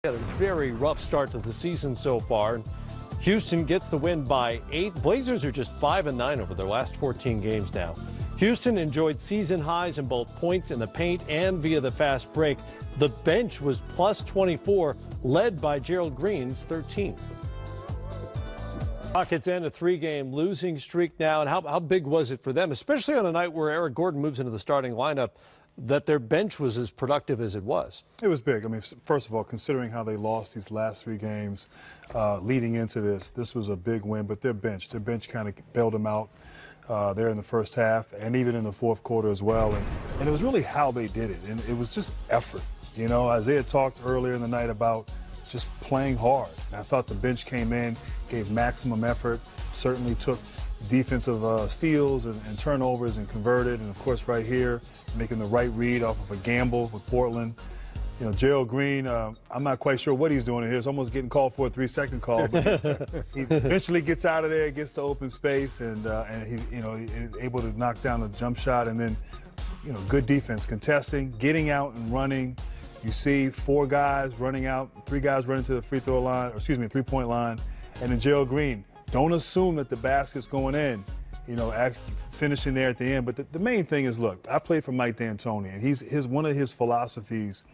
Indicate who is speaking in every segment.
Speaker 1: Had a very rough start to the season so far. Houston gets the win by 8. Blazers are just 5-9 over their last 14 games now. Houston enjoyed season highs in both points in the paint and via the fast break. The bench was plus 24, led by Gerald Green's 13. Rockets end a 3-game losing streak now, and how big was it for them, especially on a night where Eric Gordon moves into the starting lineup, that their bench was as productive as it was?
Speaker 2: It was big. I mean, first of all, considering how they lost these last 3 games leading into this was a big win. But their bench kind of bailed them out there in the first half and even in the fourth quarter as well. And it was really how they did it. And it was just effort. You know, Isaiah talked earlier in the night about just playing hard. And I thought the bench came in, gave maximum effort, certainly took defensive steals and turnovers and converted. And, of course, right here, making the right read off of a gamble with Portland. You know, Gerald Green, I'm not quite sure what he's doing in here. It's almost getting called for a 3-second call. But he eventually gets out of there, gets to open space, and he, you know, able to knock down a jump shot. And then, you know, good defense, contesting, getting out and running. You see 4 guys running out, 3 guys running to the free throw line, or excuse me, 3-point line. And then Gerald Green, don't assume that the basket's going in, you know, finishing there at the end. But the main thing is, look, I played for Mike D'Antoni, and one of his philosophies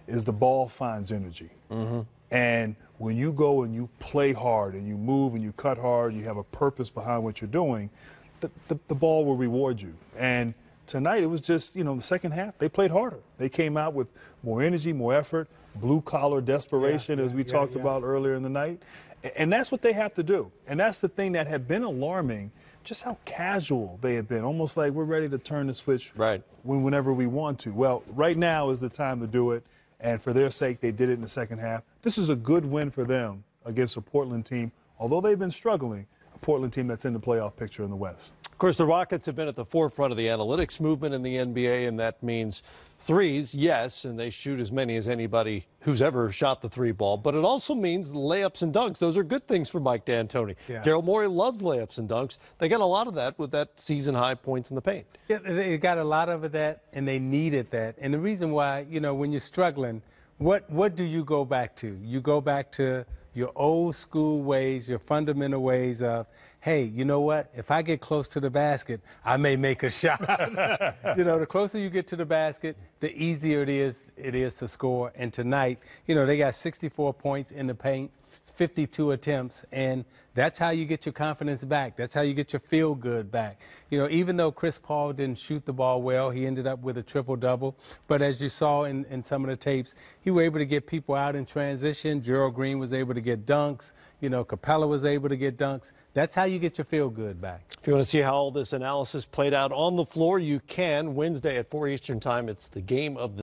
Speaker 2: is the ball finds energy. Mm-hmm. And when you go and you play hard and you move and you cut hard, you have a purpose behind what you're doing, the ball will reward you. And tonight it was just, you know, the second half, they played harder. They came out with more energy, more effort, blue-collar desperation, as we talked about earlier in the night. And that's what they have to do. And that's the thing that had been alarming, just how casual they had been, almost like we're ready to turn the switch whenever we want to. Well, right now is the time to do it, and for their sake, they did it in the second half. This is a good win for them against a Portland team, although they've been struggling, a Portland team that's in the playoff picture in the West.
Speaker 1: Of course, the Rockets have been at the forefront of the analytics movement in the NBA, and that means threes, yes, and they shoot as many as anybody who's ever shot the 3 ball, but it also means layups and dunks. Those are good things for Mike D'Antoni. Yeah. Daryl Morey loves layups and dunks. They got a lot of that with that season-high points in the paint.
Speaker 3: Yeah, they got a lot of that, and they needed that. And the reason why, you know, when you're struggling, what do you go back to? You go back to your old school ways, your fundamental ways of, hey, you know what? If I get close to the basket, I may make a shot. You know, the closer you get to the basket, the easier it is to score. And tonight, you know, they got 64 points in the paint, 52 attempts, and that's how you get your confidence back. That's how you get your feel-good back. You know, even though Chris Paul didn't shoot the ball well, he ended up with a triple-double. But as you saw in some of the tapes, he was able to get people out in transition. Gerald Green was able to get dunks. You know, Capella was able to get dunks. That's how you get your feel-good back.
Speaker 1: If you want to see how all this analysis played out on the floor, you can. Wednesday at 4 Eastern Time, it's the game of the